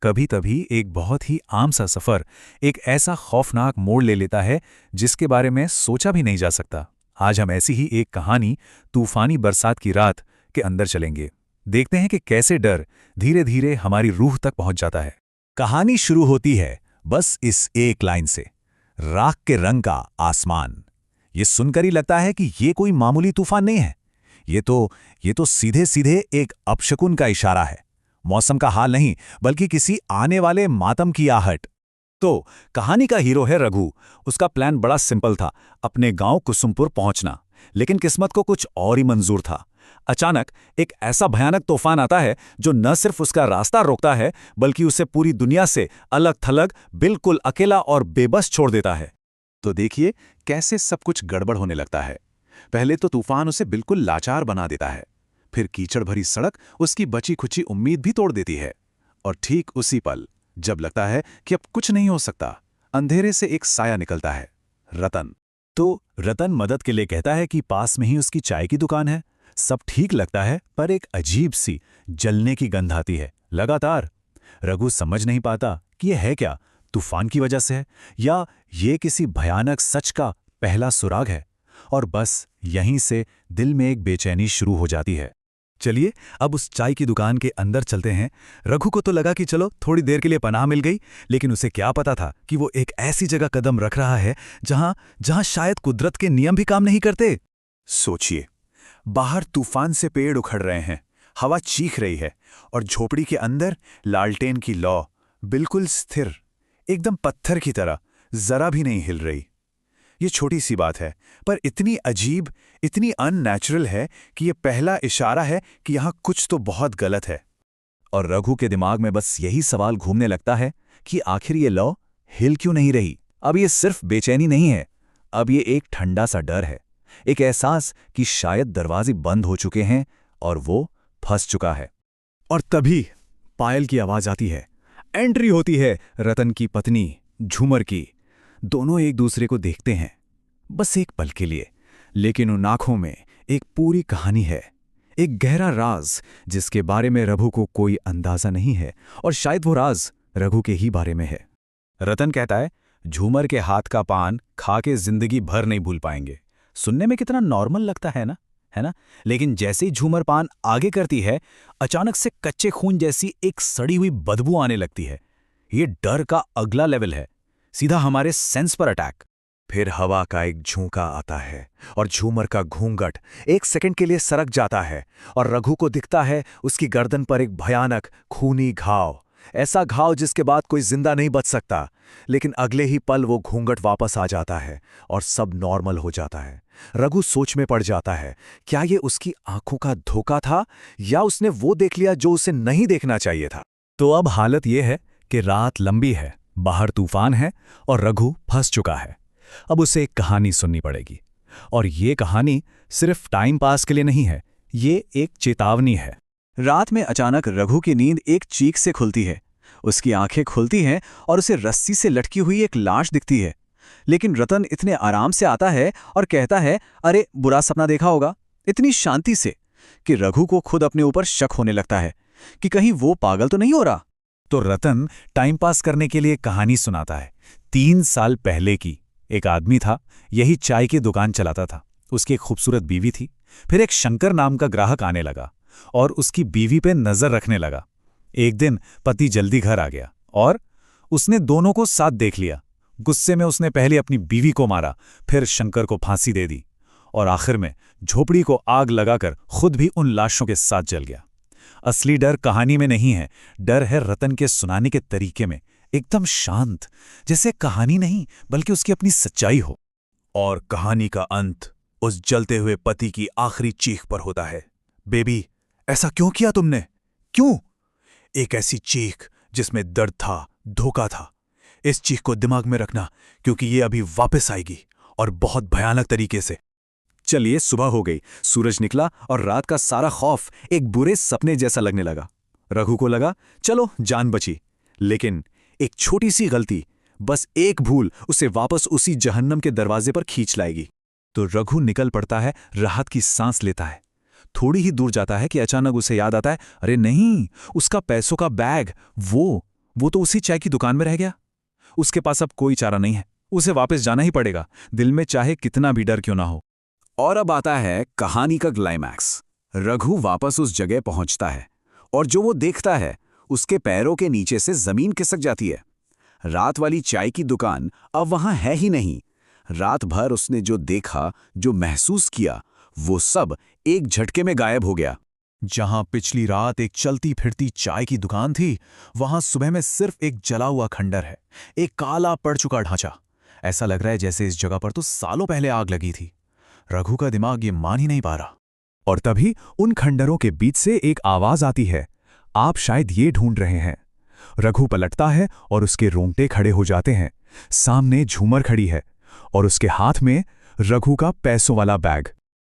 कभी तभी एक बहुत ही आम सा सफर एक ऐसा खौफनाक मोड़ ले लेता है जिसके बारे में सोचा भी नहीं जा सकता। आज हम ऐसी ही एक कहानी तूफानी बरसात की रात के अंदर चलेंगे। देखते हैं कि कैसे डर धीरे धीरे हमारी रूह तक पहुंच जाता है। कहानी शुरू होती है बस इस एक लाइन से, राख के रंग का आसमान। ये सुनकर ही लगता है कि ये कोई मामूली तूफान नहीं है। ये तो सीधे सीधे एक अपशकुन का इशारा है। मौसम का हाल नहीं, बल्कि किसी आने वाले मातम की आहट। तो कहानी का हीरो है रघु। उसका प्लान बड़ा सिंपल था, अपने गांव कुसुमपुर पहुंचना। लेकिन किस्मत को कुछ और ही मंजूर था। अचानक एक ऐसा भयानक तूफान आता है जो न सिर्फ उसका रास्ता रोकता है, बल्कि उसे पूरी दुनिया से अलग थलग, बिल्कुल अकेला और बेबस छोड़ देता है। तो देखिए कैसे सब कुछ गड़बड़ होने लगता है। पहले तो तूफान उसे बिल्कुल लाचार बना देता है। फिर कीचड़ भरी सड़क उसकी बची खुची उम्मीद भी तोड़ देती है। और ठीक उसी पल, जब लगता है कि अब कुछ नहीं हो सकता, अंधेरे से एक साया निकलता है, रतन। तो रतन मदद के लिए कहता है कि पास में ही उसकी चाय की दुकान है। सब ठीक लगता है, पर एक अजीब सी जलने की गंध आती है लगातार। रघु समझ नहीं पाता कि यह है क्या, तूफान की वजह से है या ये किसी भयानक सच का पहला सुराग है। और बस यहीं से दिल में एक बेचैनी शुरू हो जाती है। चलिए अब उस चाय की दुकान के अंदर चलते हैं। रघु को तो लगा कि चलो थोड़ी देर के लिए पनाह मिल गई, लेकिन उसे क्या पता था कि वो एक ऐसी जगह कदम रख रहा है जहां शायद कुदरत के नियम भी काम नहीं करते। सोचिए, बाहर तूफान से पेड़ उखड़ रहे हैं, हवा चीख रही है, और झोपड़ी के अंदर लालटेन की लौ बिल्कुल स्थिर, एकदम पत्थर की तरह, जरा भी नहीं हिल रही। ये छोटी सी बात है, पर इतनी अजीब, इतनी अननेचुरल है कि ये पहला इशारा है कि यहाँ कुछ तो बहुत गलत है। और रघु के दिमाग में बस यही सवाल घूमने लगता है कि आखिर ये लौ हिल क्यों नहीं रही। अब ये सिर्फ बेचैनी नहीं है, अब ये एक ठंडा सा डर है, एक एहसास कि शायद दरवाजे बंद हो चुके हैं और वो फंस चुका है। और तभी पायल की आवाज आती है। एंट्री होती है रतन की पत्नी झूमर की। दोनों एक दूसरे को देखते हैं, बस एक पल के लिए, लेकिन उन आंखों में एक पूरी कहानी है, एक गहरा राज जिसके बारे में रघु को कोई अंदाजा नहीं है, और शायद वो राज रघु के ही बारे में है। रतन कहता है, झूमर के हाथ का पान खा के जिंदगी भर नहीं भूल पाएंगे। सुनने में कितना नॉर्मल लगता है ना? लेकिन जैसे ही झूमर पान आगे करती है, अचानक से कच्चे खून जैसी एक सड़ी हुई बदबू आने लगती है। ये डर का अगला लेवल है, सीधा हमारे सेंस पर अटैक। फिर हवा का एक झोंका आता है और झूमर का घूंघट एक सेकंड के लिए सरक जाता है, और रघु को दिखता है उसकी गर्दन पर एक भयानक खूनी घाव, ऐसा घाव जिसके बाद कोई जिंदा नहीं बच सकता। लेकिन अगले ही पल वो घूंघट वापस आ जाता है और सब नॉर्मल हो जाता है। रघु सोच में पड़ जाता है, क्या ये उसकी आंखों का धोखा था या उसने वो देख लिया जो उसे नहीं देखना चाहिए था। तो अब हालत यह है कि रात लंबी है, बाहर तूफान है और रघु फंस चुका है। अब उसे एक कहानी सुननी पड़ेगी, और ये कहानी सिर्फ टाइम पास के लिए नहीं है, ये एक चेतावनी है। रात में अचानक रघु की नींद एक चीख से खुलती है। उसकी आंखें खुलती हैं और उसे रस्सी से लटकी हुई एक लाश दिखती है। लेकिन रतन इतने आराम से आता है और कहता है, अरे बुरा सपना देखा होगा, इतनी शांति से कि रघु को खुद अपने ऊपर शक होने लगता है कि कहीं वो पागल तो नहीं हो रहा। तो रतन टाइम पास करने के लिए कहानी सुनाता है। 3 साल पहले की एक आदमी था, यही चाय की दुकान चलाता था। उसकी एक खूबसूरत बीवी थी। फिर एक शंकर नाम का ग्राहक आने लगा और उसकी बीवी पे नजर रखने लगा। एक दिन पति जल्दी घर आ गया और उसने दोनों को साथ देख लिया। गुस्से में उसने पहले अपनी बीवी को मारा, फिर शंकर को फांसी दे दी, और आखिर में झोपड़ी को आग लगाकर खुद भी उन लाशों के साथ जल गया। असली डर कहानी में नहीं है, डर है रतन के सुनाने के तरीके में, एकदम शांत, जैसे कहानी नहीं बल्कि उसकी अपनी सच्चाई हो। और कहानी का अंत उस जलते हुए पति की आखिरी चीख पर होता है, बेबी ऐसा क्यों किया तुमने, क्यों? एक ऐसी चीख जिसमें दर्द था, धोखा था। इस चीख को दिमाग में रखना, क्योंकि ये अभी वापस आएगी, और बहुत भयानक तरीके से। चलिए सुबह हो गई, सूरज निकला और रात का सारा खौफ एक बुरे सपने जैसा लगने लगा। रघु को लगा चलो जान बची, लेकिन एक छोटी सी गलती, बस एक भूल उसे वापस उसी जहन्नम के दरवाजे पर खींच लाएगी। तो रघु निकल पड़ता है, राहत की सांस लेता है। थोड़ी ही दूर जाता है कि अचानक उसे याद आता है, अरे नहीं, उसका पैसों का बैग, वो तो उसी चाय की दुकान में रह गया। उसके पास अब कोई चारा नहीं है, उसे वापस जाना ही पड़ेगा, दिल में चाहे कितना भी डर क्यों ना हो। और अब आता है कहानी का क्लाइमैक्स। रघु वापस उस जगह पहुंचता है और जो वो देखता है उसके पैरों के नीचे से जमीन खिसक जाती है। रात वाली चाय की दुकान अब वहां है ही नहीं। रात भर उसने जो देखा, जो महसूस किया, वो सब एक झटके में गायब हो गया। जहां पिछली रात एक चलती फिरती चाय की दुकान थी, वहां सुबह में सिर्फ एक जला हुआ खंडर है, एक काला पड़ चुका ढांचा। ऐसा लग रहा है जैसे इस जगह पर तो सालों पहले आग लगी थी। रघु का दिमाग ये मान ही नहीं पा रहा। और तभी उन खंडरों के बीच से एक आवाज आती है, आप शायद ये ढूंढ रहे हैं। रघु पलटता है और उसके रोंगटे खड़े हो जाते हैं। सामने झूमर खड़ी है और उसके हाथ में रघु का पैसों वाला बैग।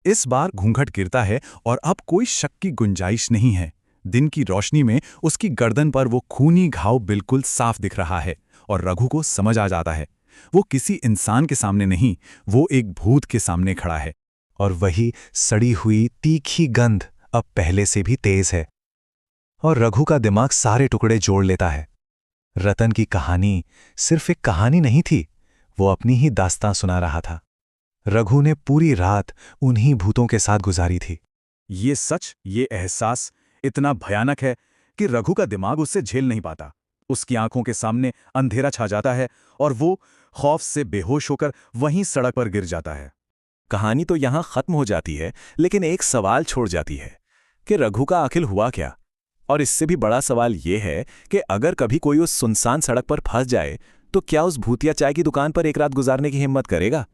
इस बार घूंघट गिरता है और अब कोई शक की गुंजाइश नहीं है। दिन की रोशनी में उसकी गर्दन पर वो खूनी घाव बिल्कुल साफ दिख रहा है और रघु को समझ आ जाता है वो किसी इंसान के सामने नहीं, वो एक भूत के सामने खड़ा है। और वही सड़ी हुई तीखी गंध अब पहले से भी तेज है। और रघु का दिमाग सारे टुकड़े जोड़ लेता है। रतन की कहानी सिर्फ एक कहानी नहीं थी, वो अपनी ही दास्तां सुना रहा था। रघु ने पूरी रात उन्हीं भूतों के साथ गुजारी थी। ये सच, ये एहसास इतना भयानक है कि रघु का दिमाग उससे झेल नहीं पाता। उसकी आंखों के सामने अंधेरा छा जाता है और वो खौफ से बेहोश होकर वहीं सड़क पर गिर जाता है। कहानी तो यहां खत्म हो जाती है, लेकिन एक सवाल छोड़ जाती है कि रघु का आखिर हुआ क्या। और इससे भी बड़ा सवाल यह है कि अगर कभी कोई उस सुनसान सड़क पर फंस जाए तो क्या उस भूतिया चाय की दुकान पर एक रात गुजारने की हिम्मत करेगा।